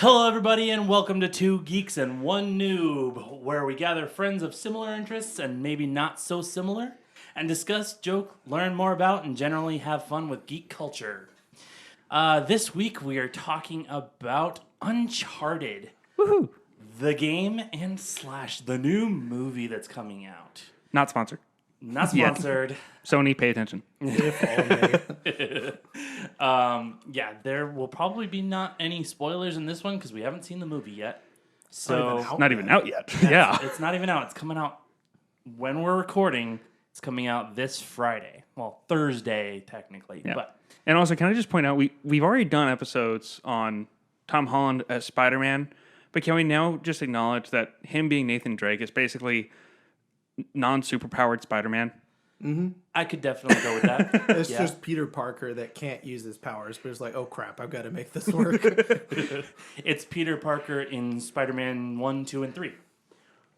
Hello, everybody, and welcome to Two Geeks and One Noob, where we gather friends of similar interests and maybe not so similar, and discuss, joke, learn more about, and generally have fun with geek culture. This week, we are talking about Uncharted, Woohoo! the game and / the new movie that's coming out. Not sponsored. Not Yet. sponsored. Sony, pay attention. If only. Yeah, there will probably be not any spoilers in this one because we haven't seen the movie yet. So Not even out yet. Yeah. it's not even out. It's coming out when we're recording. It's coming out this Friday. Well, Thursday technically. Yeah. But And also, can I just point out, we've already done episodes on Tom Holland as Spider-Man, but can we now just acknowledge that him being Nathan Drake is basically non-superpowered Spider-Man? I could definitely go with that. It's Yeah. just Peter Parker that can't use his powers, but it's like, oh crap, I've got to make this work. It's Peter Parker in Spider-Man 1, 2, and 3,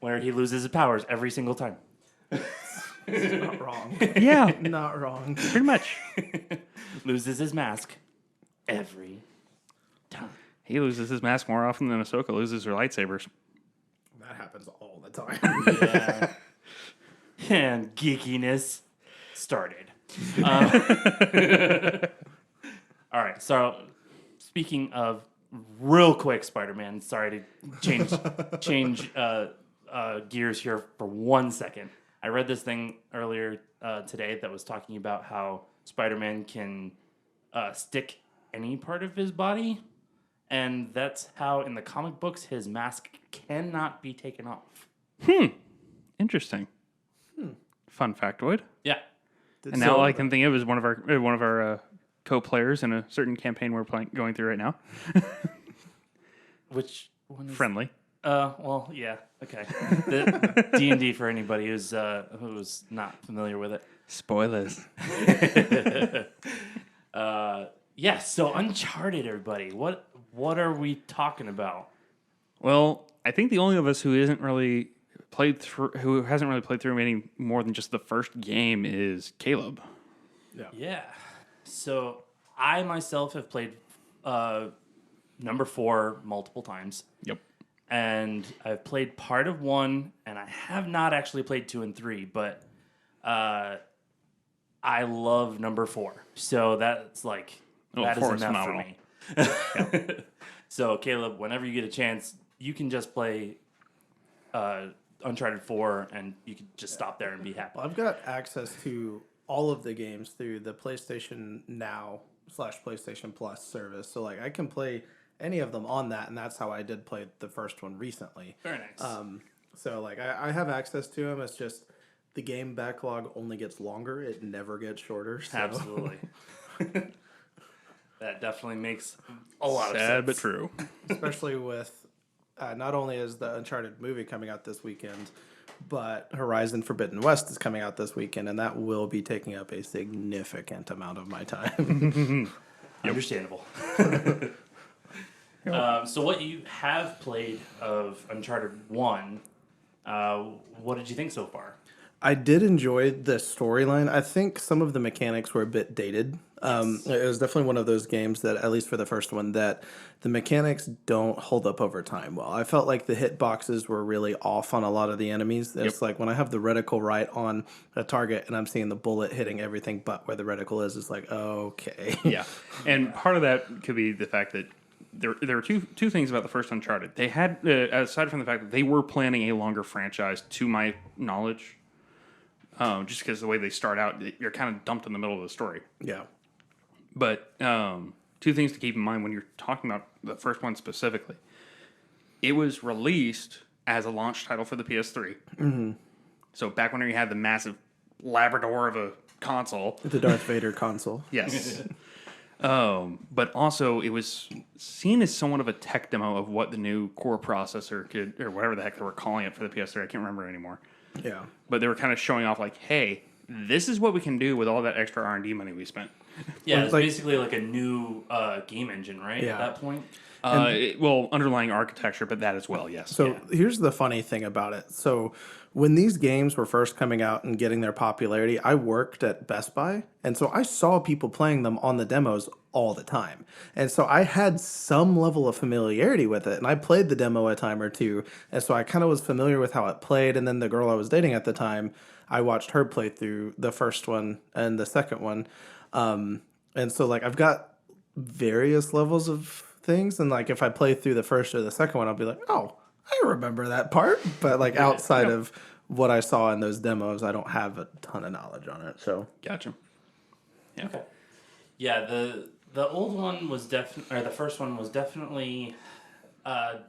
where he loses his powers every single time. Not wrong. Yeah, Not wrong. pretty much. Loses his mask every time. He loses his mask more often than Ahsoka loses her lightsabers. That happens all the time. Yeah. And geekiness started. All right, so speaking of real quick Spider-Man, sorry to change gears here for 1 second. I read this thing earlier today that was talking about how Spider-Man can stick any part of his body, and that's how in the comic books his mask cannot be taken off. Interesting. Fun factoid. Yeah. And now all I can think of is one of our co-players in a certain campaign we're going through right now. Which one is Friendly. well, yeah, okay. The D&D for anybody who's not familiar with it. Spoilers. Yeah, so Uncharted, everybody. What are we talking about? Well, I think the only of us who hasn't really played through any more than just the first game is Caleb. Yeah. So I myself have played number 4 multiple times. Yep. And I've played part of 1, and I have not actually played 2 and 3, but I love number 4. So that's like, that is 4 is enough for phenomenal. me. So Caleb, whenever you get a chance, you can just play Uncharted 4, and you can just stop there and be happy. Well, I've got access to all of the games through the PlayStation Now / PlayStation Plus service. So like I can play any of them on that, and that's how I did play the first one recently. Very nice. So like I have access to them. It's just the game backlog only gets longer. It never gets shorter. So. Absolutely. That definitely makes a lot of sense. Sad but true. Especially with not only is the Uncharted movie coming out this weekend, but Horizon Forbidden West is coming out this weekend, and that will be taking up a significant amount of my time. Understandable. So what you have played of Uncharted 1, what did you think so far? I did enjoy the storyline. I think some of the mechanics were a bit dated. It was definitely one of those games that, at least for the first one, that the mechanics don't hold up over time well. I felt like the hitboxes were really off on a lot of the enemies. It's like when I have the reticle right on a target and I'm seeing the bullet hitting everything but where the reticle is, it's like, okay. Yeah, and part of that could be the fact that there were two things about the first Uncharted. They had, aside from the fact that they were planning a longer franchise, to my knowledge, just because the way they start out, you're kind of dumped in the middle of the story. Yeah. But two things to keep in mind when you're talking about the first one specifically. It was released as a launch title for the PS3. Mm-hmm. So back when you had the massive Labrador of a console. The Darth Vader console. Yes. But also it was seen as somewhat of a tech demo of what the new core processor could, or whatever the heck they were calling it for the PS3. I can't remember anymore. Yeah. But they were kind of showing off like, hey, this is what we can do with all that extra R&D money we spent. Yeah, Well, it's like- basically like a new game engine, right? Yeah. At that point? Underlying architecture, but that as well, yes. So here's the funny thing about it. So when these games were first coming out and getting their popularity, I worked at Best Buy. And so I saw people playing them on the demos all the time. And so I had some level of familiarity with it. And I played the demo a time or two. And so I kind of was familiar with how it played. And then the girl I was dating at the time, I watched her play through the first one and the second one. And so like I've got various levels of things, and like if I play through the first or the second one, I'll be like, oh, I remember that part. But like outside of what I saw in those demos, I don't have a ton of knowledge on it. So Gotcha. Yeah. Okay. Yeah, the old one was definitely, or the first one was definitely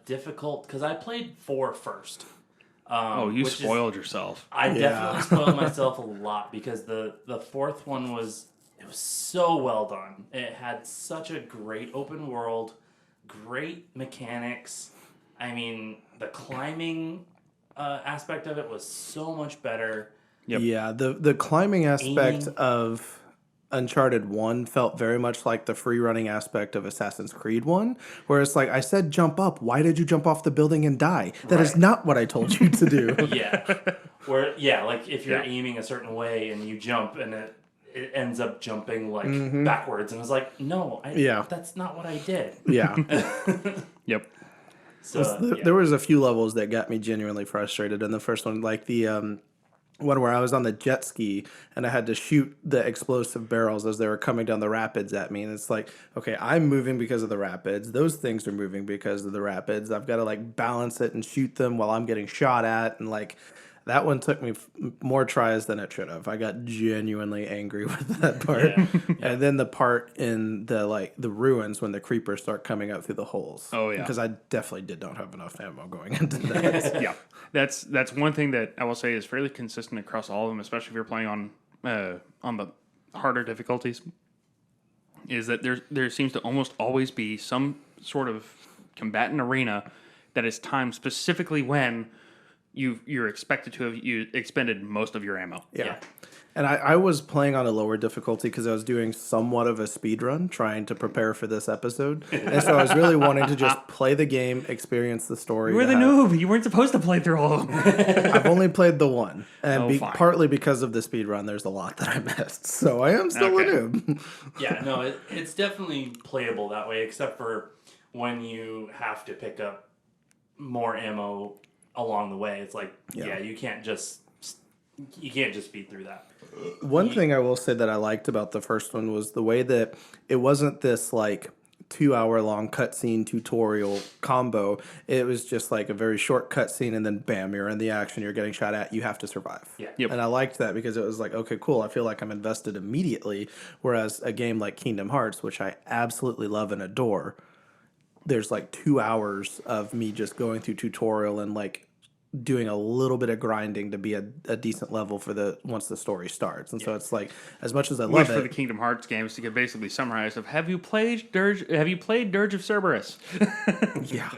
difficult because I played 4 first. You spoiled yourself. I definitely spoiled myself a lot because the fourth one was so well done. It had such a great open world, great mechanics. I mean, the climbing aspect of it was so much better. Yep. Yeah, the climbing aspect of Uncharted 1 felt very much like the free running aspect of Assassin's Creed 1, where it's like, I said jump up, why did you jump off the building and die? That is not what I told you to do. Like if you're aiming a certain way and you jump and it ends up jumping like backwards, and I was like, no, that's not what I did. Yeah. Yep. So there was a few levels that got me genuinely frustrated in the first one, like the one where I was on the jet ski and I had to shoot the explosive barrels as they were coming down the rapids at me. And it's like, okay, I'm moving because of the rapids. Those things are moving because of the rapids. I've got to like balance it and shoot them while I'm getting shot at. And like that one took me more tries than it should have. I got genuinely angry with that part. And then the part in the ruins when the creepers start coming up through the holes. Oh yeah. Because I definitely did not have enough ammo going into that. Yeah. That's one thing that I will say is fairly consistent across all of them, especially if you're playing on the harder difficulties, is that there seems to almost always be some sort of combatant arena that is timed specifically when you're expected to have expended most of your ammo. Yeah. And I was playing on a lower difficulty because I was doing somewhat of a speed run trying to prepare for this episode. And so I was really wanting to just play the game, experience the story. You were the noob. You weren't supposed to play through all of them. I've only played the one. And partly because of the speed run, there's a lot that I missed. So I am still a noob. Yeah, no, it's definitely playable that way, except for when you have to pick up more ammo along the way. It's like, you can't just speed through that. One thing I will say that I liked about the first one was the way that it wasn't this like 2-hour-long cutscene tutorial combo. It was just like a very short cutscene and then bam, you're in the action, you're getting shot at, you have to survive. Yeah. Yep. And I liked that because it was like, okay, cool, I feel like I'm invested immediately. Whereas a game like Kingdom Hearts, which I absolutely love and adore, there's like 2 hours of me just going through tutorial and like doing a little bit of grinding to be a decent level for once the story starts. And so it's like, as much as I love for the Kingdom Hearts games to get basically summarized of, have you played Dirge of Cerberus? Yeah.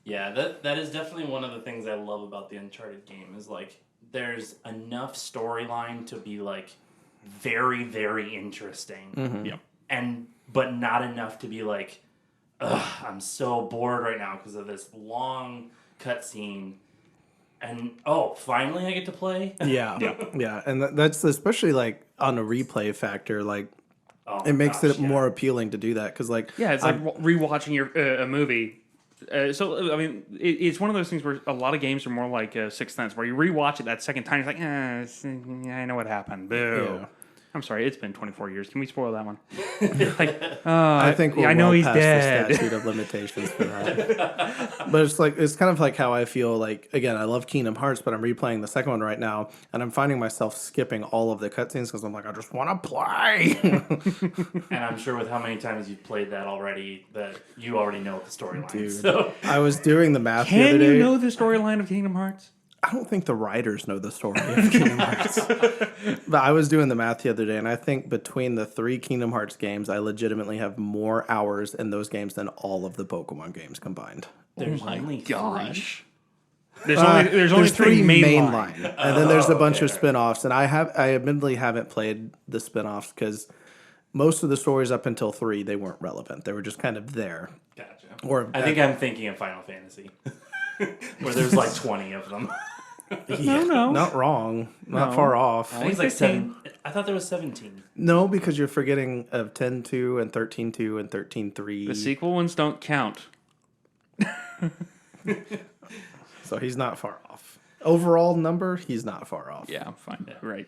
Yeah, that is definitely one of the things I love about the Uncharted game is like there's enough storyline to be like very, very interesting. Mm-hmm. Yep. But not enough to be like, ugh, I'm so bored right now because of this long cutscene, and finally I get to play. Yeah, and that's especially like on a replay factor. Like, it makes it more appealing to do that because, like, it's like rewatching a movie. So I mean, it's one of those things where a lot of games are more like Sixth Sense, where you rewatch it that second time, you're like, I know what happened. Boo. Yeah. I'm sorry, it's been 24 years. Can we spoil that one? I think I know he's dead. The statute of limitations for that. But it's kind of like how I feel like, again, I love Kingdom Hearts, but I'm replaying the second one right now, and I'm finding myself skipping all of the cutscenes because I'm like, I just want to play. And I'm sure with how many times you've played that already, that you already know the storyline. Dude, so. I was doing the math the other day. Can you know the storyline of Kingdom Hearts? I don't think the writers know the story of Kingdom Hearts. But I was doing the math the other day, and I think between the 3 Kingdom Hearts games, I legitimately have more hours in those games than all of the Pokemon games combined. There's only gosh. There's only 3 mainline. And then there's a bunch of spin-offs, and I admittedly haven't played the spin-offs because most of the stories up until 3, they weren't relevant. They were just kind of there. Gotcha. Or I think I'm thinking of Final Fantasy, where there's like 20 of them. no, not wrong, not far off. I think it's like 7. I thought there was 17. No, because you're forgetting of 10.2 and 13.2 and 13.3. The sequel ones don't count. So he's not far off. Overall number, he's not far off. Yeah, I'm fine. Yeah. Right.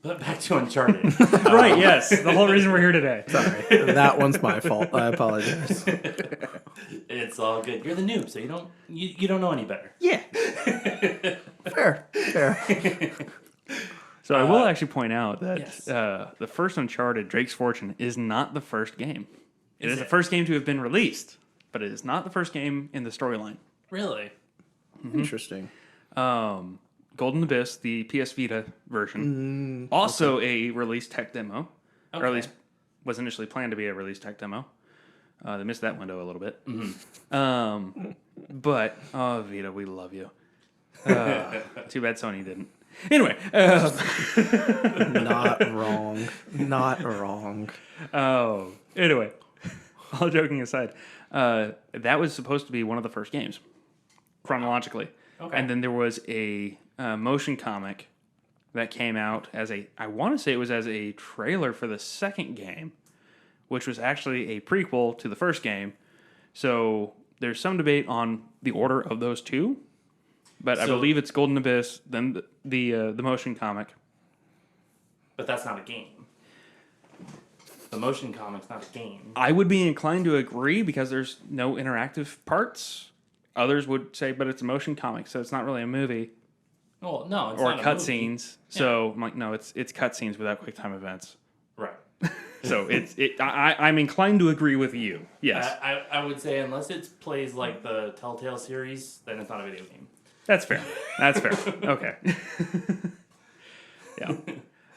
But back to Uncharted. Right, yes. The whole reason we're here today. Sorry, that one's my fault. I apologize. It's all good. You're the noob, so you don't know any better. Yeah. Fair. So I will actually point out that Yes. the first Uncharted, Drake's Fortune, is not the first game. It is the it? first game to have been released, but it is not the first game in the storyline. Really? Interesting. Golden Abyss, the PS Vita version, also a release tech demo, or at least was initially planned to be a release tech demo. They missed that window a little bit. But, oh, Vita, we love you. Too bad Sony didn't. Anyway. Not wrong. Not wrong. Oh, anyway. All joking aside, that was supposed to be one of the first games, chronologically. Okay. And then there was a motion comic that came out as I want to say it was as a trailer for the second game, which was actually a prequel to the first game. So there's some debate on the order of those two, but I believe it's Golden Abyss, then the motion comic. But that's not a game. The motion comic's not a game. I would be inclined to agree because there's no interactive parts. Others would say, but it's a motion comic, so it's not really a movie. Well, no, it's Or not a movie. cutscenes. So I'm like, no, it's cutscenes without QuickTime events. Right. So I'm inclined to agree with you. Yes, I would say unless it plays like the Telltale series, then it's not a video game. that's fair. That's fair. Okay. Yeah,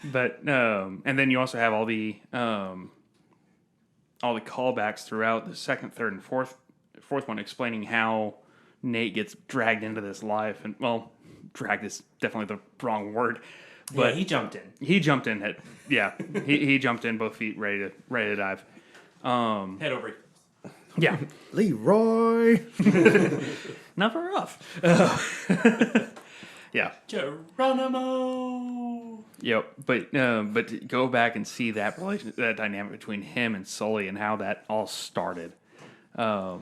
but and then you also have all the callbacks throughout the second, third, and fourth one, explaining how Nate gets dragged into this life, and well, dragged is definitely the wrong word. But yeah, he jumped in. He jumped in. He jumped in, both feet ready to dive. Head over. Yeah, Leroy. not far off. Yeah. Geronimo. Yep. But to go back and see that that dynamic between him and Sully and how that all started. Yeah,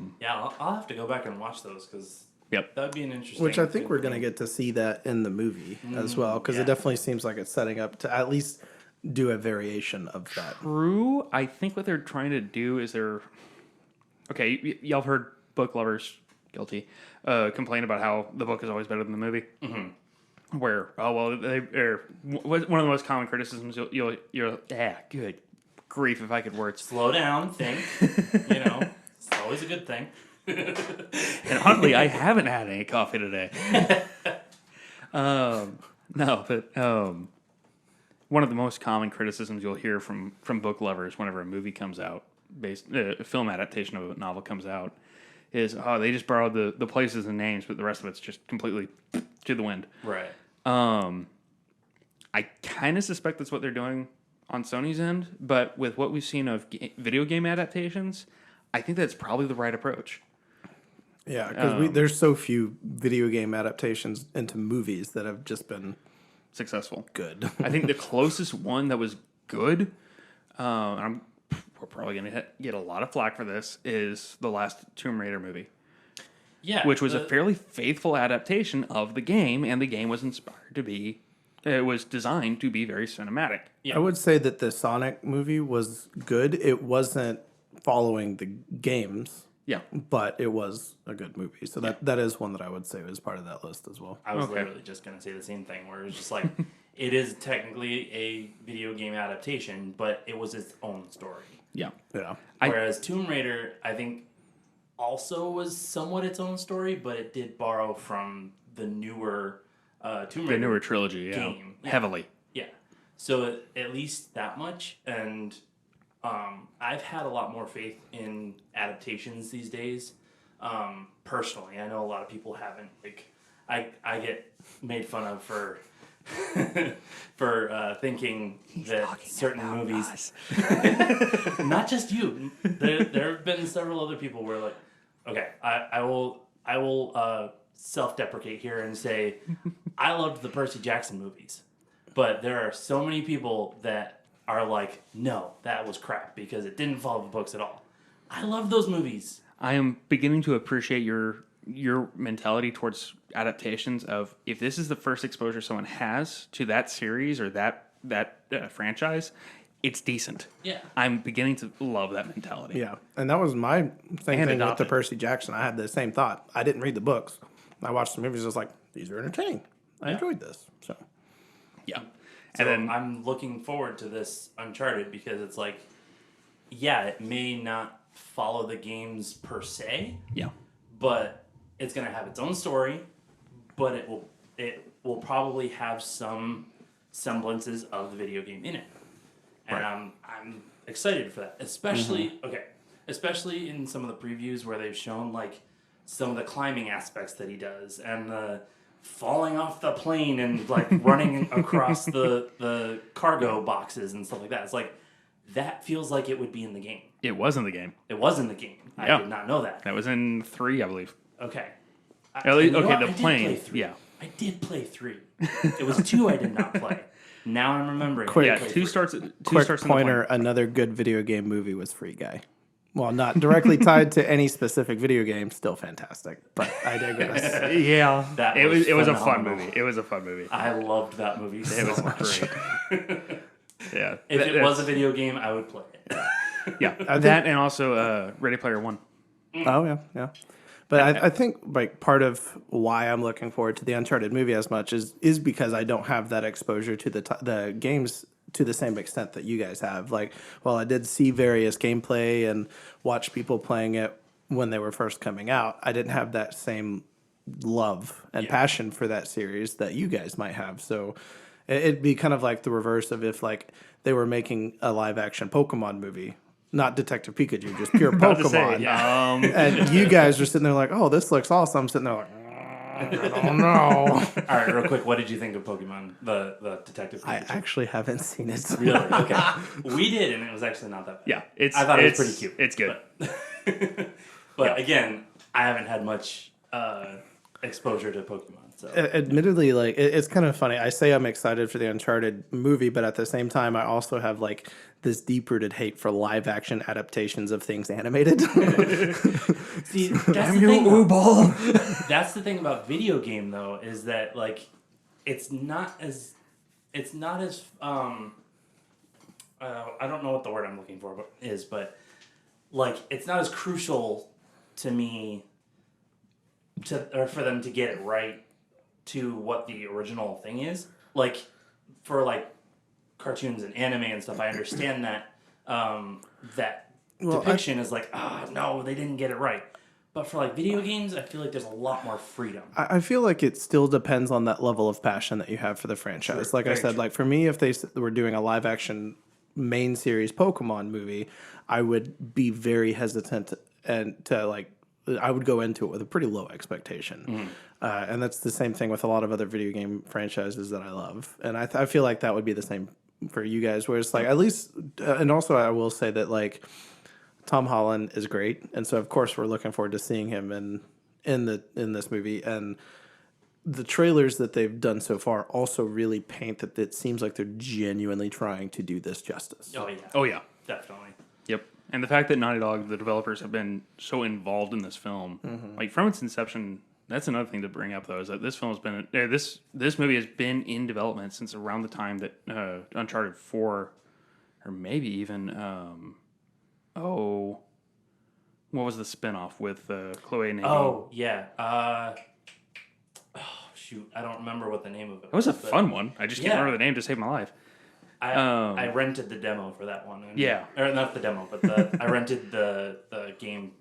I'll have to go back and watch those because Yep. that would be an interesting. Which I think we're going to get to see that in the movie as well, because yeah. it definitely seems like it's setting up to at least do a variation of that. True. I think what they're trying to do is y'all have heard book lovers, guilty, complain about how the book is always better than the movie. Mm-hmm. Where one of the most common criticisms you'll good grief if I could words. slow down, think. It's always a good thing. And oddly, I haven't had any coffee today. No, but one of the most common criticisms you'll hear from book lovers whenever a movie comes out, a film adaptation of a novel comes out, is they just borrowed the places and names, but the rest of it's just completely to the wind. Right. I kind of suspect that's what they're doing on Sony's end, but with what we've seen of video game adaptations, I think that's probably the right approach. Yeah, because there's so few video game adaptations into movies that have just been Successful. good. I think the closest one that was good, we're probably going to get a lot of flack for this, is the last Tomb Raider movie. Yeah. Which was a fairly faithful adaptation of the game, and the game was it was designed to be very cinematic. Yeah. I would say that the Sonic movie was good. It wasn't following the games, Yeah. but it was a good movie. So that is one that I would say was part of that list as well. I was literally just going to say the same thing, where it's just like, it is technically a video game adaptation, but it was its own story. Yeah. Yeah. Whereas Tomb Raider, I think, also was somewhat its own story, but it did borrow from the newer Tomb Raider. The newer trilogy, game. Yeah. Heavily. Yeah. So at least that much. And I've had a lot more faith in adaptations these days. Personally, I know a lot of people haven't. Like, I get made fun of for for thinking that certain movies, not just you, there have been several other people where like, okay, I will self-deprecate here and say I loved the Percy Jackson movies, but there are so many people that are like, no, that was crap because it didn't follow the books at all. I love those movies. I am beginning to appreciate your mentality towards adaptations of if this is the first exposure someone has to that series or that franchise, it's decent. Yeah. I'm beginning to love that mentality. Yeah, and that was my same And thing with adopt the it. Percy Jackson. I had the same thought. I didn't read the books. I watched the movies. I was like, these are entertaining. I enjoyed this. So Yeah. So And then I'm looking forward to this Uncharted because it's like, yeah, it may not follow the games per se, yeah. but it's gonna have its own story, but it will probably have some semblances of the video game in it, and Right. I'm excited for that, especially in some of the previews where they've shown like some of the climbing aspects that he does and the falling off the plane and like running across the cargo boxes and stuff like that. It's like that feels like it would be in the game. It was in the game. It was in the game. Yeah. I did not know that. That was in 3, I believe. Okay. At least, You know okay, what? the I did plane. play 3. Yeah. I did play 3. It was 2 I did not play. Now I'm remembering. Quick. Yeah, I played 2 3. starts quick starts in pointer. Another good video game movie was Free Guy. Well, not directly tied to any specific video game, still fantastic. But I digress. the plane. Yeah. That it was was a fun phenomenal. movie. It was a fun movie. I loved that movie It so was much. great. Yeah. If it was a That's- video game, I would play it. yeah. think- That and also Ready Player One. Oh yeah. But I think like part of why I'm looking forward to the Uncharted movie as much is because I don't have that exposure to the games to the same extent that you guys have. Like, while I did see various gameplay and watch people playing it when they were first coming out, I didn't have that same love and passion for that series that you guys might have. So it'd be kind of like the reverse of if like they were making a live action Pokemon movie. Not Detective Pikachu, just pure Pokemon. And you guys are sitting there like, oh, this looks awesome. I'm sitting there like, I don't know. All right, real quick, what did you think of Pokemon, the Detective I Pikachu? actually haven't seen it. Really? Okay. We did, and it was actually not that bad. Yeah. I thought it was pretty cute. It's good. But again, I haven't had much exposure to Pokemon. So Admittedly, like it's kind of funny. I say I'm excited for the Uncharted movie, but at the same time, I also have like this deep-rooted hate for live-action adaptations of things animated. see, that's the thing. That's the thing about video game though, is that like it's not as I don't know what the word I'm looking for but like it's not as crucial to me or for them to get it right to what the original thing is. Like for like cartoons and anime and stuff, I understand that that depiction is like, no, they didn't get it right. But for like video games, I feel like there's a lot more freedom. I feel like it still depends on that level of passion that you have for the franchise. Like I said, like for me, if they were doing a live-action main series Pokemon movie, I would be very hesitant I would go into it with a pretty low expectation. And that's the same thing with a lot of other video game franchises that I love. And I feel like that would be the same for you guys, where it's like, at least, and also I will say that like Tom Holland is great. And so of course we're looking forward to seeing him in this movie. And the trailers that they've done so far also really paint that it seems like they're genuinely trying to do this justice. Oh yeah. Oh yeah. Definitely. Yep. And the fact that Naughty Dog, the developers, have been so involved in this film, like from its inception, that's another thing to bring up though, is that this film has been this movie has been in development since around the time that Uncharted 4, or maybe even what was the spinoff with Chloe and Nadine? Oh yeah. Shoot, I don't remember what the name of it was. It was a fun one. I just can't remember the name to save my life. I rented the demo for that one. Yeah. Or not the demo, but I rented the game.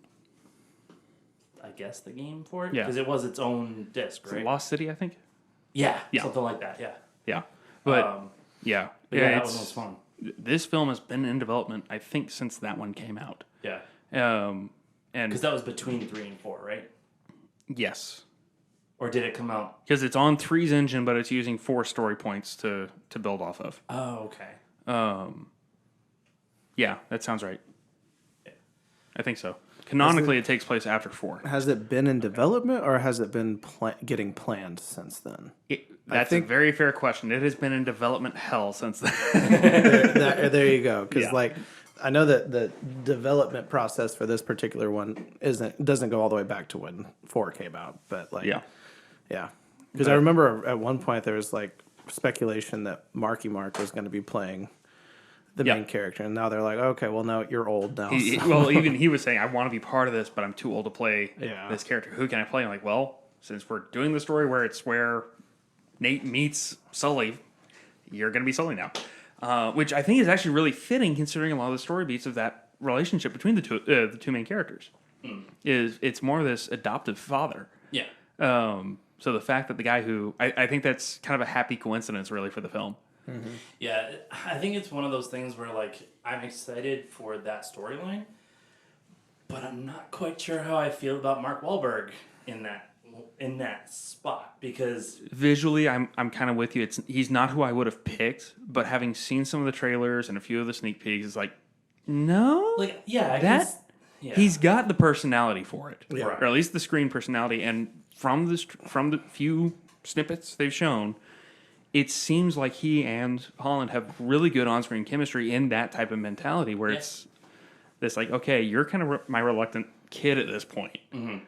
I guess the game for it. Yeah. Because it was its own disc, Was it right? Lost City, I think. Yeah. Yeah. Something like that. Yeah. Yeah. But yeah. But yeah, that it's, one was fun. This film has been in development, I think, since that one came out. Yeah. And Because that was between 3 and 4, right? yes. Or did it come out? Because it's on 3's engine, but it's using 4 story points to build off of. Oh, okay. Yeah, that sounds right. I think so. Canonically, it takes place after 4. Has it been in development or has it been getting planned since then? That's a very fair question. It has been in development hell since then. There you go. Because Yeah. like, I know that the development process for this particular one doesn't go all the way back to when 4 came out, but like, Yeah. yeah. Because I remember at one point there was like speculation that Marky Mark was going to be playing the Yeah. main character, and now they're like, okay, well, no, you're old now. Well, even he was saying, I want to be part of this, but I'm too old to play Yeah. this character. Who can I play? I'm like, well, since we're doing the story where Nate meets Sully, you're going to be Sully now. Which I think is actually really fitting considering a lot of the story beats of that relationship between the two main characters. It's more of this adoptive father. Yeah. So the fact that the guy who... I think that's kind of a happy coincidence, really, for the film. Mm-hmm. Yeah, I think it's one of those things where, like, I'm excited for that storyline, but I'm not quite sure how I feel about Mark Wahlberg in that spot, because Visually, I'm kind of with you. He's not who I would have picked, but having seen some of the trailers and a few of the sneak peeks, it's like, no, like, yeah, yeah. he's got the personality for it, Yeah. or at least the screen personality. And from the few snippets they've shown, it seems like he and Holland have really good on-screen chemistry in that type of mentality, where it's this like, okay, you're kind of my reluctant kid at this point. Mm-hmm.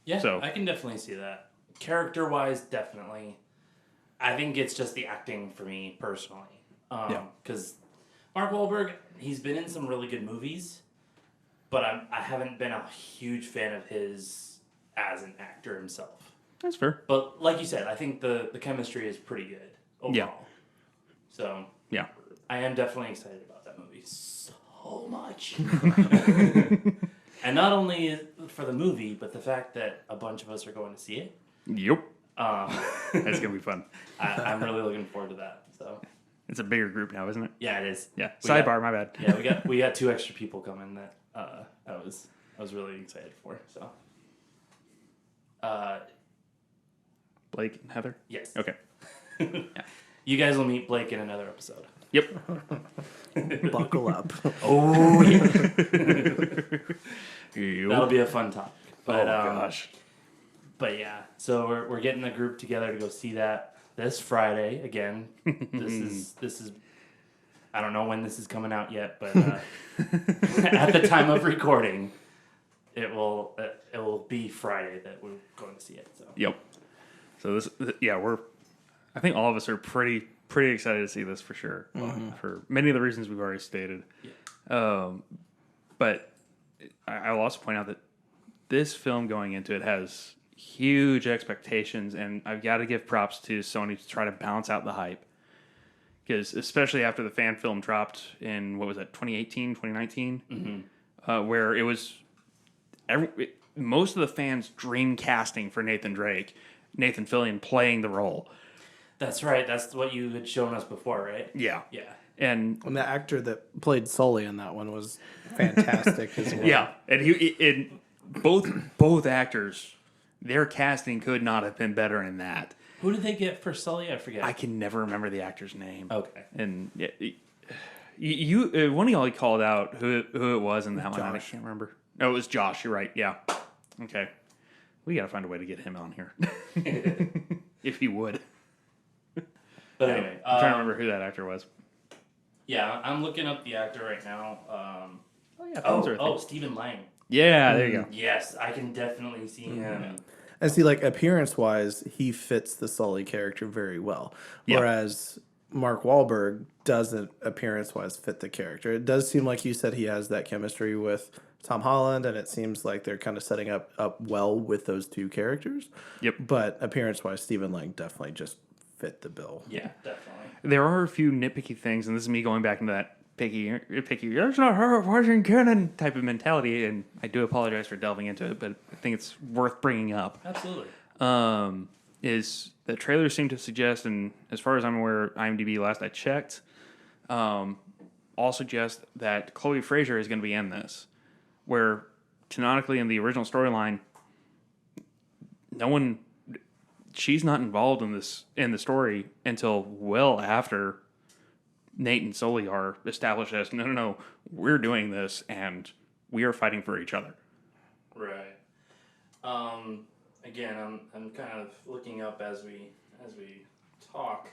Yeah, So- I can definitely see that. Character-wise, definitely. I think it's just the acting for me, personally. Because Mark Wahlberg, he's been in some really good movies, but I haven't been a huge fan of his as an actor himself. That's fair. But like you said, I think the chemistry is pretty good overall. Yeah. So Yeah. I am definitely excited about that movie so much. And not only for the movie, but the fact that a bunch of us are going to see it. Yep. Um, That's gonna be fun. I'm really looking forward to that. So It's a bigger group now, isn't it? yeah, it is. Yeah. We Sidebar, my bad. Yeah, we got 2 extra people coming that I was really excited for. So Blake and Heather. yes. Okay. You guys will meet Blake in another episode. Yep. Buckle up. Oh yeah. Yep. That'll be a fun topic. But, gosh. But yeah, so we're getting a group together to go see that this Friday again. This is I don't know when this is coming out yet, but at the time of recording, it will be Friday that we're going to see it. So Yep. So I think all of us are pretty excited to see this for sure, for many of the reasons we've already stated. Yeah. But I'll also point out that this film going into it has huge expectations, and I've got to give props to Sony to try to balance out the hype. Because especially after the fan film dropped in, what was that, 2018, 2019? Where it was, most of the fans dream casting for Nathan Fillion playing the role. that's right. That's what you had shown us before, right? Yeah. Yeah. And And the actor that played Sully in that one was fantastic as well. yeah, and both actors, their casting could not have been better in that. Who did they get for Sully? I forget. I can never remember the actor's name. Okay. And you one of y'all called out who it was in that one. I Josh. can't remember. No, it was Josh. You're right. Yeah. Okay. We got to find a way to get him on here, if he would. But anyway, I'm trying to remember who that actor was. yeah, I'm looking up the actor right now. Stephen Lang. Yeah, there you go. Yes, I can definitely see him. And see, like, appearance-wise, he fits the Sully character very well. Yeah. Whereas Mark Wahlberg doesn't, appearance-wise, fit the character. It does seem like you said he has that chemistry with Tom Holland, and it seems like they're kind of setting up well with those two characters. Yep. But appearance-wise, Stephen Lang definitely just fit the bill. Yeah, definitely. There are a few nitpicky things, and this is me going back into that picky, there's not her watching canon type of mentality, and I do apologize for delving into it, but I think it's worth bringing up. Absolutely. Is the trailers seem to suggest, and as far as I'm aware, IMDb last I checked, all suggest that Chloe Fraser is going to be in this, where canonically in the original storyline, no one, she's not involved in the story until well after Nate and Sully are established as no, we're doing this and we are fighting for each other. Right. Again, I'm kind of looking up as we talk.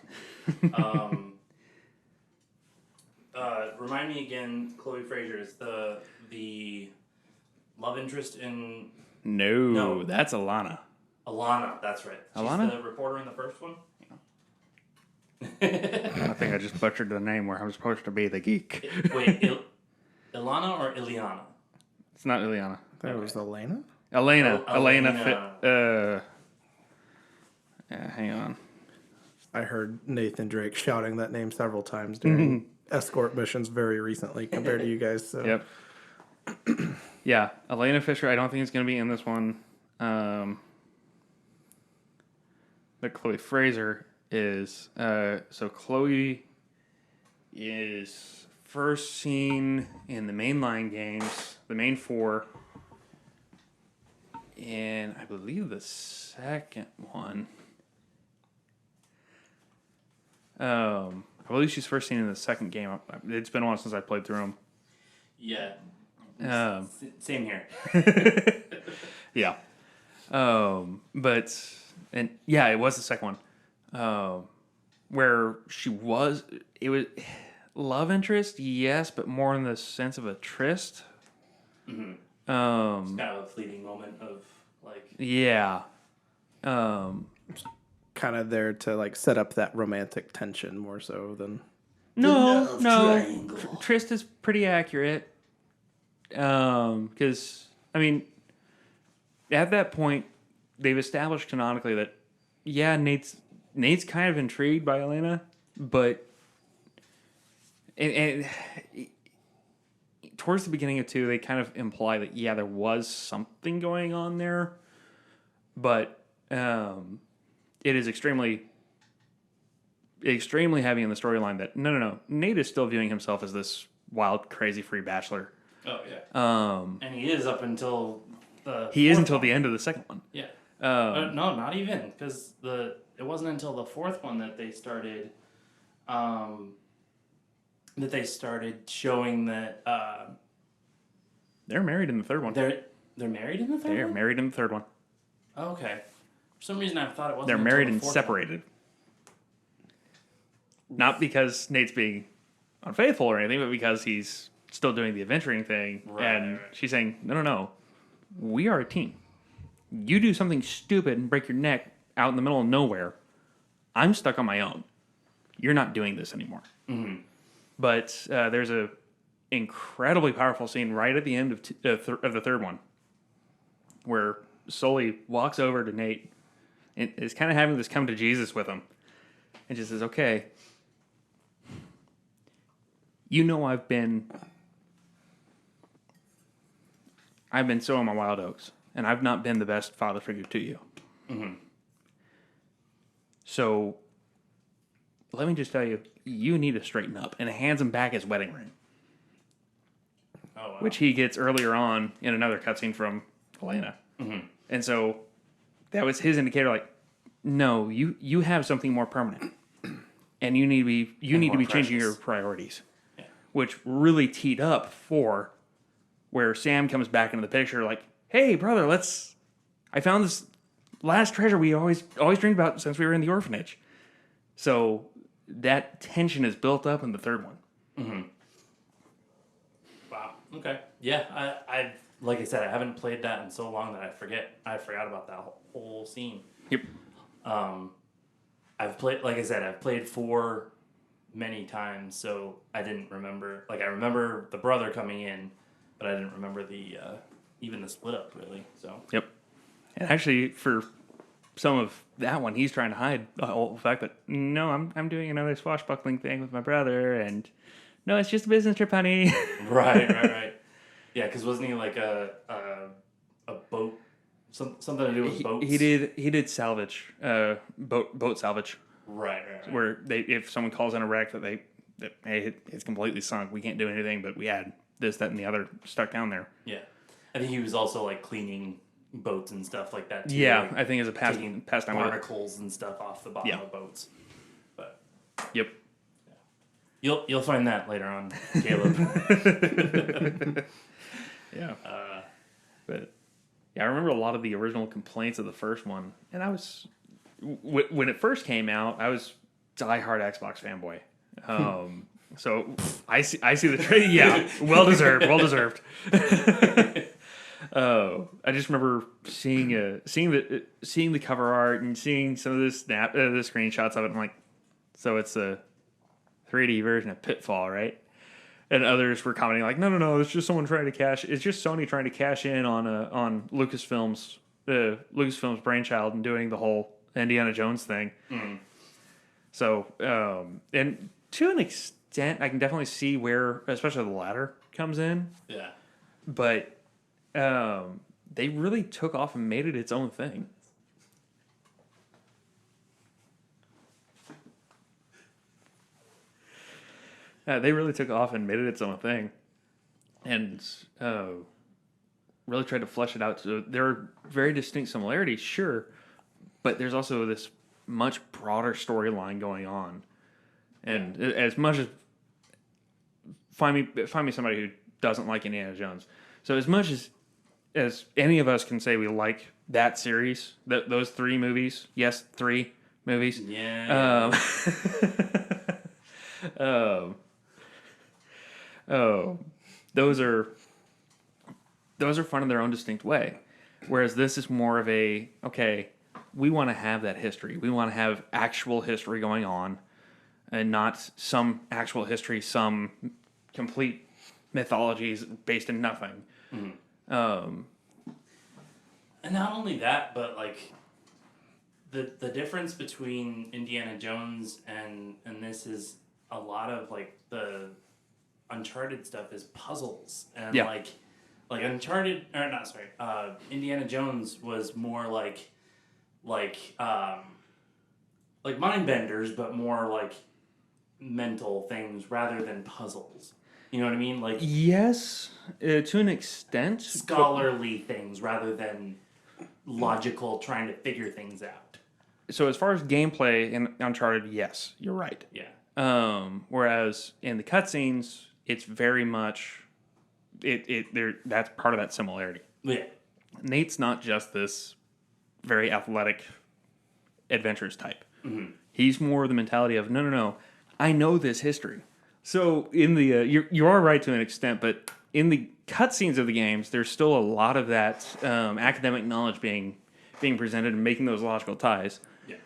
Remind me again, Chloe Fraser is the love interest in No, that's Alana. Alana. That's right. Alana? She's the reporter in the first one. I think I just butchered the name where I'm supposed to be the geek. Wait, Ilana or Iliana? It's not Ileana. That was Elena? Elena. Oh, Elena. Hang on. I heard Nathan Drake shouting that name several times during escort missions very recently compared to you guys. So. Yep. Yeah, Elena Fisher, I don't think is going to be in this one. But Chloe Fraser is. So Chloe is first seen in the mainline games, the main 4. And I believe the second one. I believe she's first seen in the second game. It's been a while since I played through them. Yeah. Same here. Yeah. But it was the second one. Where she was, it was love interest, yes, but more in the sense of a tryst. Mm-hmm. It's kind of a fleeting moment of like. Yeah. Kind of there to like set up that romantic tension more so than. No. Triangle. Tryst is pretty accurate. Because I mean, at that point, they've established canonically that Nate's kind of intrigued by Elena, but and towards the beginning of 2, they kind of imply that there was something going on there, but it is extremely heavy in the storyline that no, Nate is still viewing himself as this wild, crazy, free bachelor. Oh yeah. And he is up until the. He is until one. the end of the second one. Yeah. No, not even, because it wasn't until the 4th one that they started. That they started showing that They're married in the third one. they're married in the third one. They're married in the third one. Oh, okay. For some reason, I thought it wasn't. They're until married the and 4th one. separated. Not because Nate's being unfaithful or anything, but because he's still doing the adventuring thing. Right. She's saying, no, we are a team. You do something stupid and break your neck out in the middle of nowhere, I'm stuck on my own. You're not doing this anymore. Mm-hmm. But there's a incredibly powerful scene right at the end of the third one where Sully walks over to Nate and is kind of having this come to Jesus with him and just says, okay, I've been so in my wild oats, and I've not been the best father figure to you. Mm-hmm. So let me just tell you, you need to straighten up. And hands him back his wedding ring. Oh, wow. Which he gets earlier on in another cutscene from Elena. Mm-hmm. And so that was his indicator, like, no, you have something more permanent. And you need to be changing your priorities. Yeah. Which really teed up for where Sam comes back into the picture, like, hey, brother, I found this last treasure we always dreamed about since we were in the orphanage. So that tension is built up in the third one. Mm-hmm. Wow. Okay. Yeah, I like I said, I haven't played that in so long that I forgot about that whole scene. Yep. I've played 4 many times, so I didn't remember. Like, I remember the brother coming in, but I didn't remember the even the split up really. So. Yep. And actually, for some of that one, he's trying to hide the whole fact that no, I'm doing another swashbuckling thing with my brother, and no, it's just a business trip, honey. Right. Yeah, because wasn't he like a boat? Something to do with boats. He did salvage, boat salvage. Right. Where if someone calls in a wreck that hey, it's completely sunk, we can't do anything, but we had this, that, and the other stuck down there. Yeah, I think he was also like cleaning boats and stuff like that too. Yeah, like I think it's a taking pastime with it. barnacles and stuff off the bottom Yeah. of boats. But Yep. you'll find that later on, Caleb. Yeah. But yeah, I remember a lot of the original complaints of the first one, and I was when it first came out, I was diehard Xbox fanboy. So I see the trade. Yeah, well deserved. I just remember seeing the cover art and seeing some of the screenshots of it. I'm like, so it's a 3D version of Pitfall, right? And others were commenting like, no, it's just someone trying to cash. It's just Sony trying to cash in on Lucasfilm's brainchild and doing the whole Indiana Jones thing. Mm. So, and to an extent, I can definitely see where, especially the latter, comes in. Yeah. But they really took off and made it its own thing. They really took off and made it its own thing, and really tried to flesh it out. So there are very distinct similarities, sure, but there's also this much broader storyline going on. And as much as find me somebody who doesn't like Indiana Jones. So as much as any of us can say we like that series, those 3 movies, yes, 3 movies. Yeah. Those are fun in their own distinct way. Whereas this is more of a, okay, we want to have that history. We want to have actual history going on and not some actual history, some complete mythologies based in nothing. Mm-hmm. And not only that, but like the difference between Indiana Jones and this is a lot of like the Uncharted stuff is puzzles and like Uncharted or not sorry Indiana Jones was more like mind benders, but more like mental things rather than puzzles. You know what I mean? Like yes, to an extent, scholarly things rather than logical trying to figure things out. So as far as gameplay in Uncharted, yes, you're right. Yeah. Whereas in the cutscenes, it's very much that's part of that similarity. Yeah. Nate's not just this very athletic, adventurous type. Mm-hmm. He's more the mentality of no. I know this history. So in the you are right to an extent, but in the cutscenes of the games, there's still a lot of that academic knowledge being presented and making those logical ties. Yeah.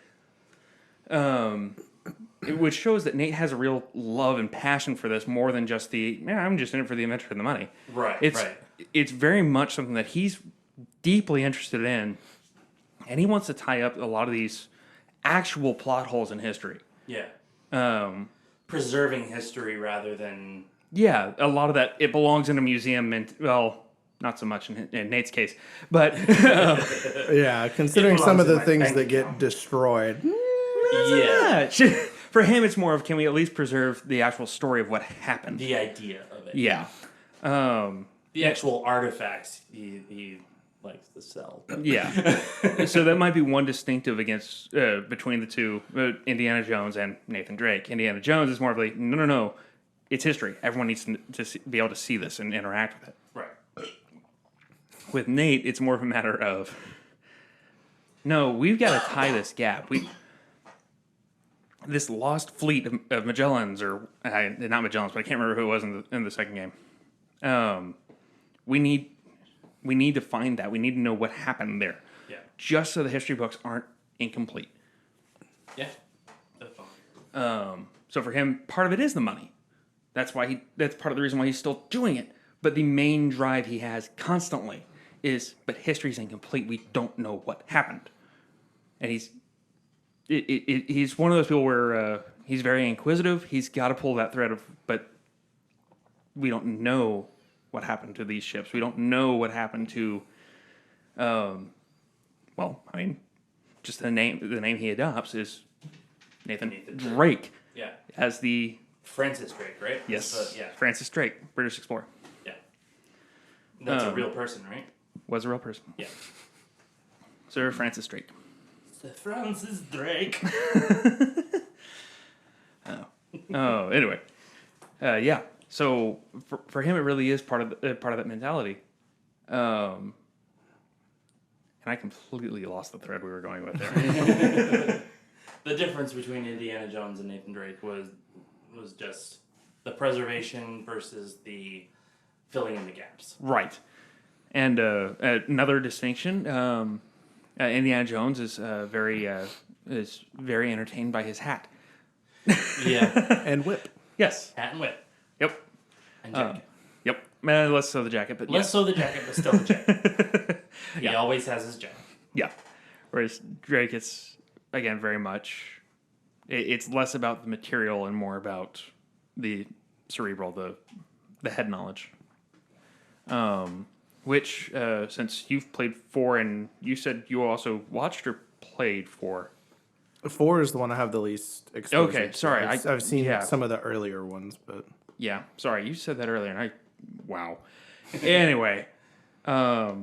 Which shows that Nate has a real love and passion for this more than just I'm just in it for the adventure and the money. Right. It's very much something that he's deeply interested in, and he wants to tie up a lot of these actual plot holes in history. Yeah. Preserving history rather than... Yeah, a lot of that, it belongs in a museum, and, well, not so much in Nate's case, but... yeah, considering some of the things that get destroyed. Yeah. For him, it's more of, can we at least preserve the actual story of what happened? The idea of it. Yeah. The actual artifacts he likes to sell. Yeah. So that might be one distinctive against between the two, Indiana Jones and Nathan Drake. Indiana Jones is more of like, no. It's history. Everyone needs to be able to see this and interact with it. Right. With Nate, it's more of a matter of, no, we've got to tie this gap. This lost fleet of Magellans, or not Magellans, but I can't remember who it was in the second game. We need to find that. We need to know what happened there. Yeah. Just so the history books aren't incomplete. Yeah. That's fine. So for him, part of it is the money. That's part of the reason why he's still doing it. But the main drive he has constantly is, but history's incomplete. We don't know what happened. And he's one of those people where he's very inquisitive. He's got to pull that thread of, but we don't know what happened to these ships. We don't know what happened to, just the name he adopts is Nathan Drake. Yeah. As the... Francis Drake, right? Yes. Yeah. Francis Drake, British explorer. Yeah. That's a real person, right? Was a real person. Yeah. Sir Francis Drake. Sir Francis Drake. Oh, anyway. Yeah. So for him, it really is part of that mentality. And I completely lost the thread we were going with there. The difference between Indiana Jones and Nathan Drake was just the preservation versus the filling in the gaps. Right. And another distinction, Indiana Jones is very entertained by his hat. Yeah. And whip. Yes. Hat and whip. Yep. And jacket. Yep. Less so the jacket, but Less yes. so the jacket, but still the jacket. He Yeah. always has his jacket. Yeah. Whereas Drake, it's, again, very much, it's less about the material and more about the cerebral, the head knowledge. Which, since you've played 4 and you said you also watched or played 4. 4 is the one I have the least exposure Okay, to. sorry, I've seen yeah. some of the earlier ones, but Yeah, sorry, you said that earlier, and wow. Anyway, Yeah,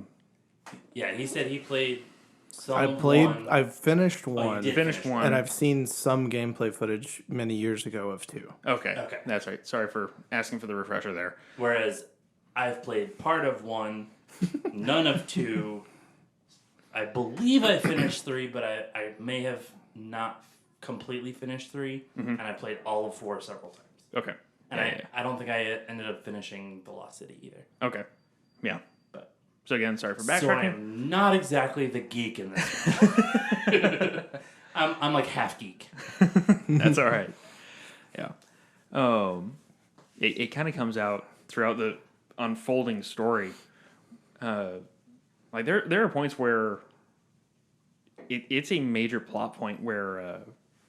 he said he played some one. I've finished Oh, you one, did finished finish one. and I've seen some gameplay footage many years ago of 2. Okay, Okay. that's right. Sorry for asking for the refresher there. Whereas I've played part of 1, none of 2. I believe I finished 3, but I may have not completely finished 3, and I played all of 4 several times. Okay. And Yeah, I don't think I ended up finishing The Lost City either. Okay. Yeah. But So again, sorry for so backtracking. I'm not exactly the geek in this one. I'm like half geek. That's all right. Yeah. It kind of comes out throughout the unfolding story. Like there are points where it's a major plot point where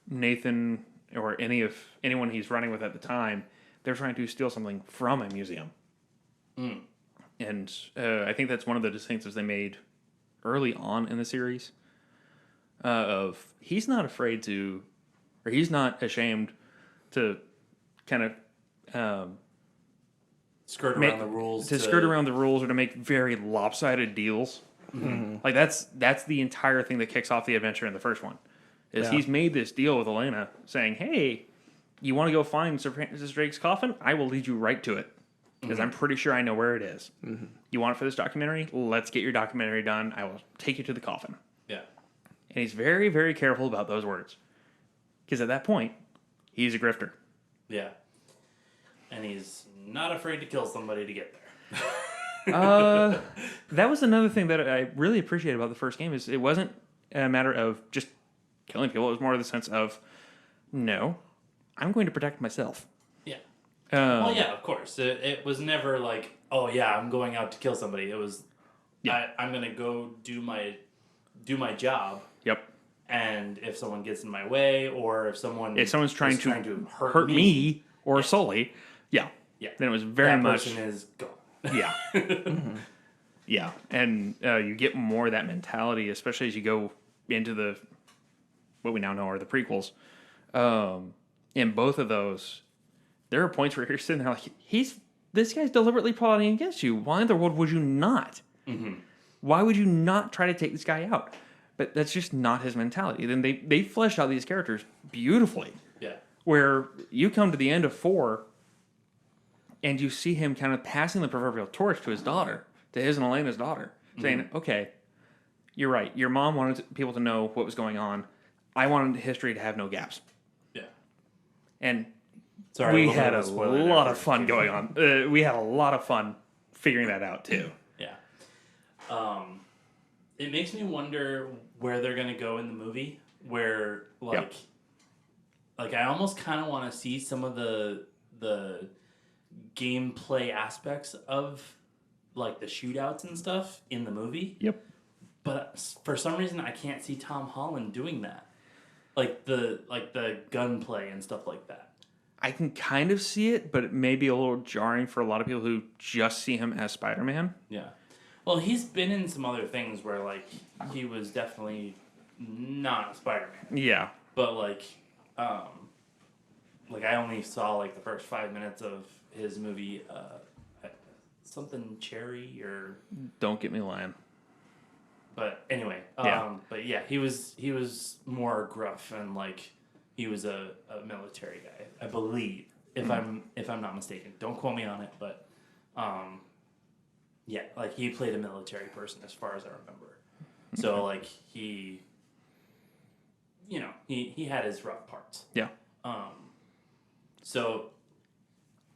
Nathan or anyone he's running with at the time, they're trying to steal something from a museum. And I think that's one of the distinctions they made early on in the series. Of he's not afraid to, or he's not ashamed to kind of Skirt around the rules. to skirt around the rules or to make very lopsided deals. Like that's the entire thing that kicks off the adventure in the first one. Is he's made this deal with Elena saying, "Hey, you want to go find Sir Francis Drake's coffin? I will lead you right to it because I'm pretty sure I know where it is. You want it for this documentary? Let's get your documentary done. I will take you to the coffin." Yeah. And he's very, very careful about those words because at that point, he's a grifter. Yeah. And he's not afraid to kill somebody to get there. That was another thing that I really appreciate about the first game is it wasn't a matter of just killing people. It was more of the sense of, no, I'm going to protect myself. Yeah. Well, yeah, of course. It was never like, oh yeah, I'm going out to kill somebody. It was, I'm gonna go do my job. Yep. And if someone gets in my way, or if someone's trying to hurt me or Sully, yeah, then it was very much. That person is gone. Yeah. Yeah, and you get more of that mentality, especially as you go into what we now know are the prequels. In both of those, there are points where you're sitting there like, this guy's deliberately plotting against you. Why in the world would you not? Why would you not try to take this guy out? But that's just not his mentality. Then they fleshed out these characters beautifully. Yeah. Where you come to the end of 4, and you see him kind of passing the proverbial torch to his daughter, to his and Elena's daughter, saying, okay, you're right. Your mom wanted people to know what was going on. I wanted history to have no gaps. Yeah. And Sorry, we had a lot of fun going on. We had a lot of fun figuring that out, too. Yeah. It makes me wonder where they're going to go in the movie, where, like I almost kind of want to see some of the gameplay aspects of, like, the shootouts and stuff in the movie. Yep. But for some reason, I can't see Tom Holland doing that. Like the gunplay and stuff like that. I can kind of see it, but it may be a little jarring for a lot of people who just see him as Spider-Man. Yeah. Well, he's been in some other things where, like, he was definitely not Spider-Man. Yeah. But, like I only saw, like, the first 5 minutes of his movie, something Cherry or... Don't get me lying. But anyway, but yeah, he was more gruff and like he was a military guy, I believe, if I'm not mistaken. Don't quote me on it, but yeah, like he played a military person as far as I remember. So like he had his rough parts. Yeah. So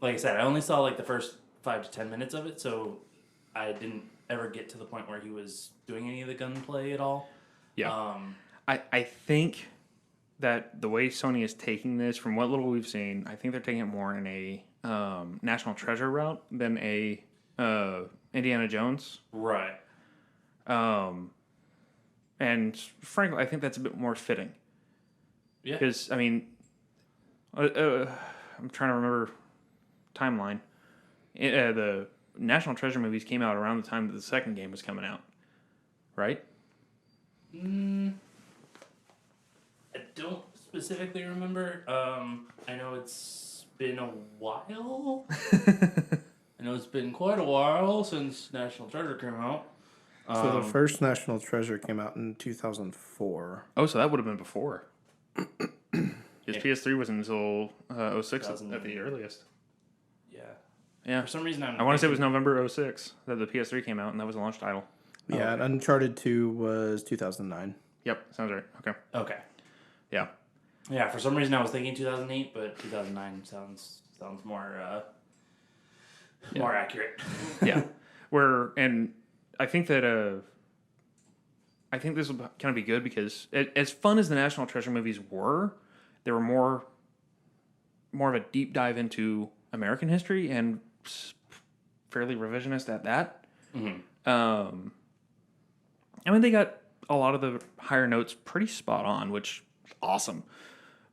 like I said, I only saw like the first 5 to 10 minutes of it, so I didn't ever get to the point where he was doing any of the gunplay at all. Yeah. I think that the way Sony is taking this, from what little we've seen, I think they're taking it more in a National Treasure route than a Indiana Jones. Right. And frankly, I think that's a bit more fitting. Yeah. Because, I mean, I'm trying to remember timeline. The National Treasure movies came out around the time that the second game was coming out, right? I don't specifically remember. I know it's been a while. I know it's been quite a while since National Treasure came out. So the first National Treasure came out in 2004. Oh, so that would have been before. His PS3 was until 06 at the earliest. Yeah. Yeah. For some reason, I want to say it was November 06 that the PS3 came out, and that was a launch title. Yeah, and Uncharted 2 was 2009. Yep, sounds right. Okay. Okay. Yeah. Yeah, for some reason I was thinking 2008, but 2009 sounds more more accurate. Yeah. And I think that I think this will kind of be good because as fun as the National Treasure movies were, they were more of a deep dive into American history and fairly revisionist at that. Mm-hmm. I mean, they got a lot of the higher notes pretty spot on, which is awesome.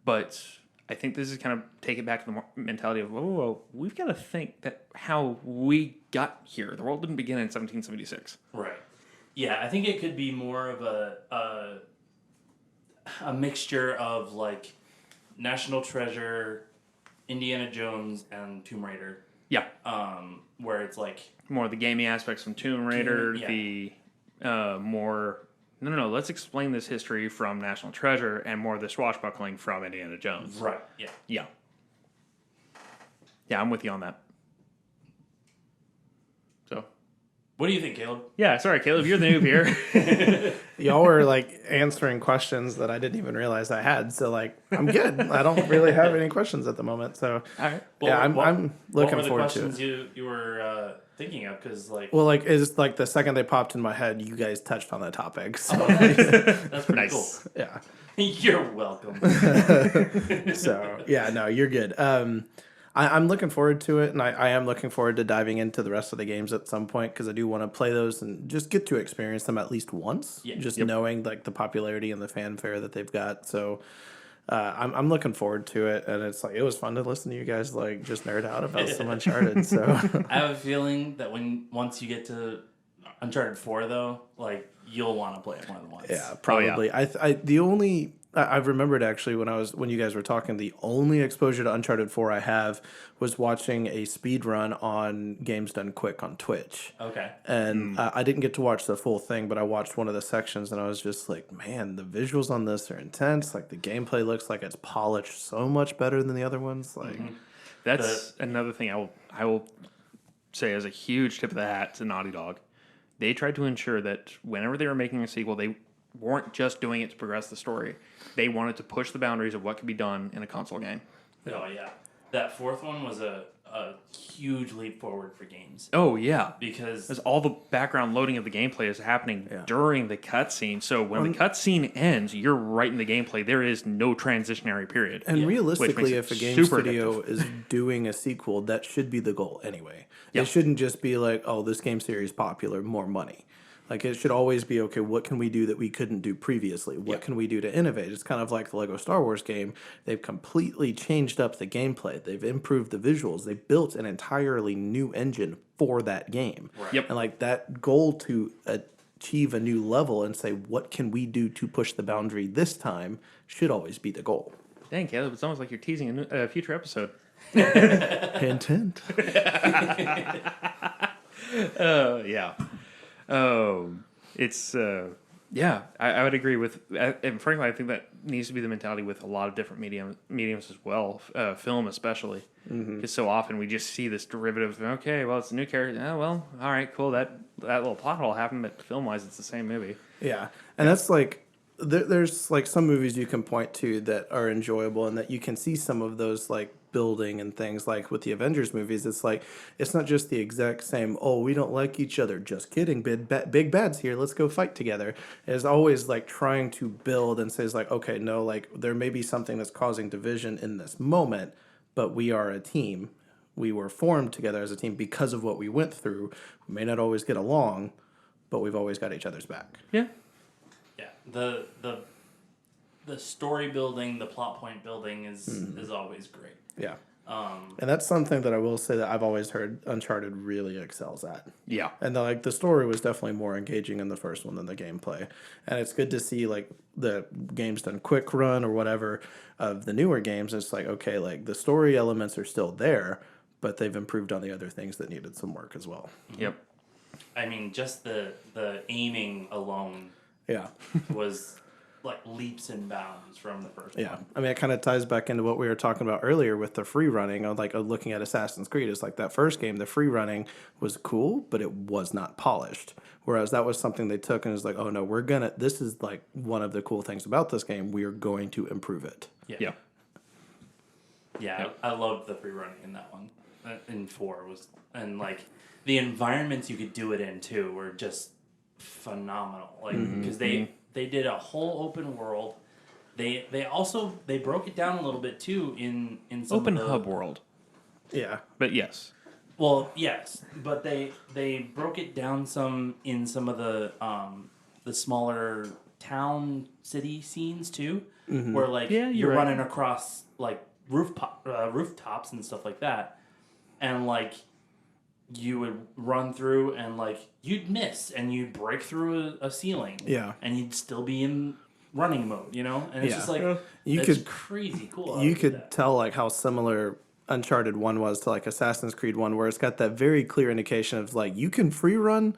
But I think this is kind of take it back to the mentality of, whoa, we've got to think that how we got here. The world didn't begin in 1776. Right. Yeah, I think it could be more of a mixture of like National Treasure, Indiana Jones, and Tomb Raider. Yeah. Where it's like More of the gaming aspects from Tomb Raider, yeah. the more... No, let's explain this history from National Treasure and more of the swashbuckling from Indiana Jones. right. Yeah. Yeah. Yeah, I'm with you on that. So... What do you think, Caleb? Yeah, sorry, Caleb, you're the noob here. Y'all were like answering questions that I didn't even realize I had. So like, I'm good. I don't really have any questions at the moment. So All right. yeah, I'm looking what were the forward to questions it. you were thinking of? Because like, Well, like it's like the second they popped in my head, you guys touched on that topic. So that's pretty Nice. cool. yeah. You're welcome. So yeah, no, you're good. I'm looking forward to it, and I am looking forward to diving into the rest of the games at some point because I do want to play those and just get to experience them at least once. Yeah. Just knowing like the popularity and the fanfare that they've got. So I'm looking forward to it, and it's like it was fun to listen to you guys like just nerd out about some Uncharted. So I have a feeling that once you get to Uncharted 4, though, like you'll want to play it more than once. yeah, probably. I've remembered actually when you guys were talking, the only exposure to Uncharted 4 I have was watching a speed run on Games Done Quick on Twitch. Okay. And I didn't get to watch the full thing, but I watched one of the sections and I was just like, man, the visuals on this are intense. Like the gameplay looks like it's polished so much better than the other ones. Like That's another thing I will say as a huge tip of the hat to Naughty Dog. They tried to ensure that whenever they were making a sequel, they weren't just doing it to progress the story. They wanted to push the boundaries of what could be done in a console game. Oh yeah, that fourth one was a huge leap forward for games Oh, yeah. because Because all the background loading of the gameplay is happening during the cutscene. So when the cutscene ends, you're right in the gameplay. There is no transitionary period. And realistically, Which makes if a it game super studio is doing a sequel, that should be the goal anyway. Yeah. It shouldn't just be like, oh, this game series popular, more money. Like it should always be, okay, what can we do that we couldn't do previously? What can we do to innovate? It's kind of like the Lego Star Wars game. They've completely changed up the gameplay. They've improved the visuals. They built an entirely new engine for that game. Right. Yep. And like that goal to achieve a new level and say, what can we do to push the boundary this time should always be the goal. Dang, Caleb, it's almost like you're teasing a future episode. Hint, hint. Yeah. Oh, It's yeah, I would agree with, and frankly, I think that needs to be the mentality with a lot of different mediums as well, film especially, because so often we just see this derivative. Okay, well, it's a new character. Oh, well, all right, cool. That little plot hole happened, but film wise, it's the same movie. Yeah, and that's like there's like some movies you can point to that are enjoyable and that you can see some of those like building and things like with the Avengers movies. It's like it's not just the exact same. Oh, we don't like each other. Just kidding. Big bad's here. Let's go fight together. It's always like trying to build and says like, okay, no, like there may be something that's causing division in this moment, but we are a team. We were formed together as a team because of what we went through. We may not always get along, but we've always got each other's back. Yeah. Yeah. The story building, the plot point building is always great. Yeah. And that's something that I will say that I've always heard Uncharted really excels at. Yeah. And the story was definitely more engaging in the first one than the gameplay. And it's good to see like the games done quick run or whatever of the newer games. It's like, okay, like the story elements are still there, but they've improved on the other things that needed some work as well. Yep. I mean, just the aiming alone Yeah. was like leaps and bounds from the first Yeah. one. I mean, it kind of ties back into what we were talking about earlier with the free running. Looking at Assassin's Creed, it's like that first game, the free running was cool, but it was not polished. Whereas that was something they took and was like, oh no, this is like one of the cool things about this game. We are going to improve it. Yeah. Yeah, I loved the free running in that one. In 4 and like the environments you could do it in too were just phenomenal. Like because they did a whole open world. They broke it down a little bit too in some Open of the, hub world. Yeah. But yes. Well, yes, but they broke it down some in some of the smaller town city scenes too, where like you're right. running across like rooftops and stuff like that, and like you would run through and like you'd miss and you'd break through a ceiling, and you'd still be in running mode, you know, and it's just like it's crazy cool. You could tell like how similar Uncharted 1 was to like Assassin's Creed 1, where it's got that very clear indication of like you can free run,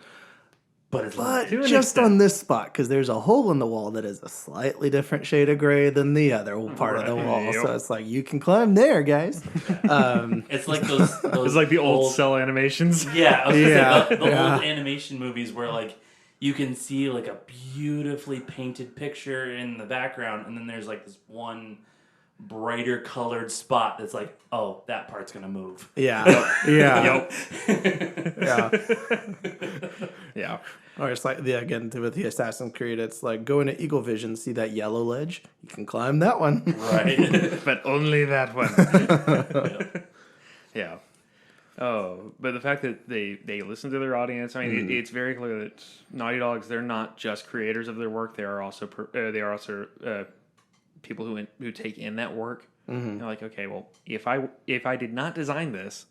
but just on this spot because there's a hole in the wall that is a slightly different shade of gray than the other part of the wall. Yep. So it's like you can climb there, guys. It's like those It's like the old cell animations. Yeah, I was gonna say the old animation movies where like you can see like a beautifully painted picture in the background, and then there's like this one brighter colored spot that's like, oh, that part's gonna move. Yeah. Yeah. Yep. Yeah. Yeah. Or it's like with the Assassin's Creed, it's like go into Eagle Vision, see that yellow ledge, you can climb that one. Right. But only that one. Yeah. Oh, but the fact that they listen to their audience, I mean, it's very clear that Naughty Dogs, they're not just creators of their work; they are also people who take in that work. They're like, okay, well, if I did not design this,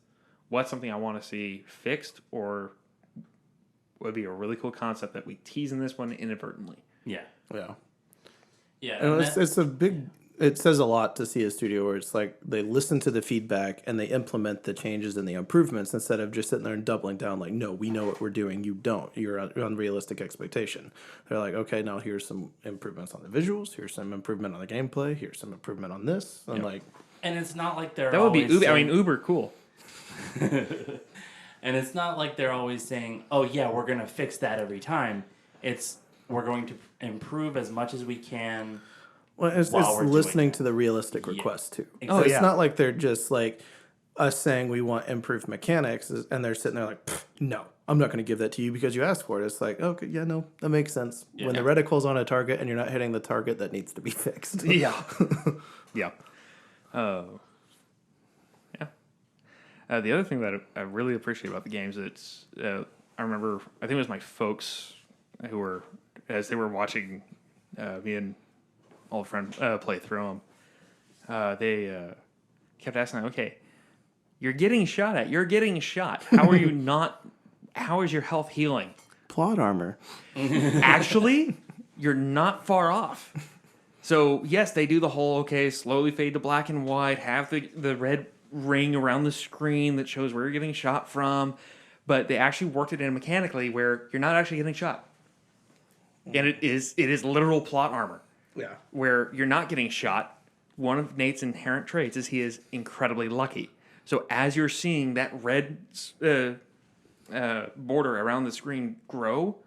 what's something I want to see fixed, or would be a really cool concept that we tease in this one inadvertently. Yeah. Yeah. Yeah. And it says a lot to see a studio where it's like they listen to the feedback and they implement the changes and the improvements instead of just sitting there and doubling down like, no, we know what we're doing. You don't. You're unrealistic expectation. They're like, okay, now here's some improvements on the visuals. Here's some improvement on the gameplay. Here's some improvement on this. And and it's not like they're that would be always saying, Uber cool. and it's not like they're always saying, oh yeah, we're going to fix that every time. It's we're going to improve as much as we can. Well, it's listening to the realistic requests too. Exactly. So it's not like they're just like us saying we want improved mechanics, and they're sitting there like, no, I'm not going to give that to you because you asked for it. It's like, okay, yeah, no, that makes sense. Yeah. When the reticle's on a target and you're not hitting the target, that needs to be fixed. Yeah. Yeah. The other thing that I really appreciate about the games, I remember, I think it was my folks who were, as they were watching me and old friend play through them, they kept asking, okay, you're getting shot at. How are you not, how is your health healing? Plot armor. Actually, you're not far off. So, yes, they do the whole, slowly fade to black and white, have the red ring around the screen that shows where you're getting shot from, but they actually worked it in mechanically where you're not actually getting shot. and it is literal plot armor. Yeah. Where you're not getting shot. One of Nate's inherent traits is he is incredibly lucky. So as you're seeing that red border around the screen grow,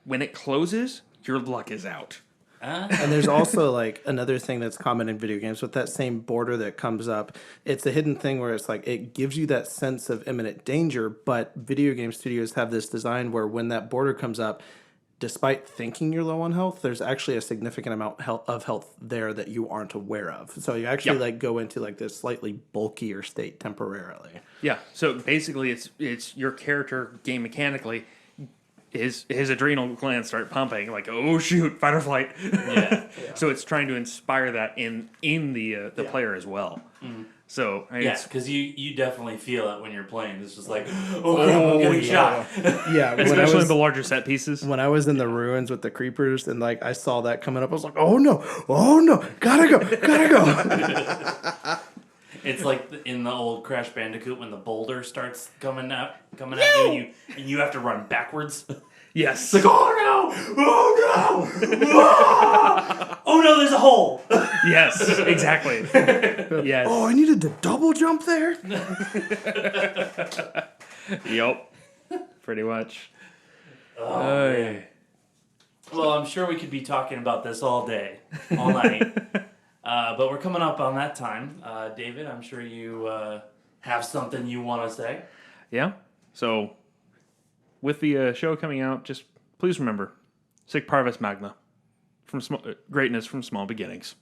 when it closes, your luck is out. And there's also like another thing that's common in video games with that same border that comes up. It's a hidden thing where it's like it gives you that sense of imminent danger, but video game studios have this design where when that border comes up, despite thinking you're low on health, there's actually a significant amount of health there that you aren't aware of. So you actually like go into like this slightly bulkier state temporarily. Yeah. So basically, it's your character game mechanically. His adrenal glands start pumping like, oh shoot, fight or flight. Yeah. So it's trying to inspire that in the player as well. So I mean, Yeah, because you definitely feel it when you're playing. It's just like, I'm getting shot. Yeah, especially in the larger set pieces. when I was in the ruins with the creepers and like I saw that coming up, I was like, oh no, gotta go. It's like in the old Crash Bandicoot when the boulder starts coming at you, and you have to run backwards. Yes. It's like, oh no, there's a hole. Yes, exactly. Yes. Oh, I needed to double jump there. Yep. Pretty much. Well, I'm sure we could be talking about this all day, all night. But we're coming up on that time. David, I'm sure you have something you want to say. Yeah. So, with the show coming out, just please remember, Sic Parvis Magna, greatness from small beginnings.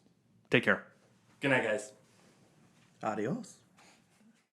Take care. Good night, guys. Adios.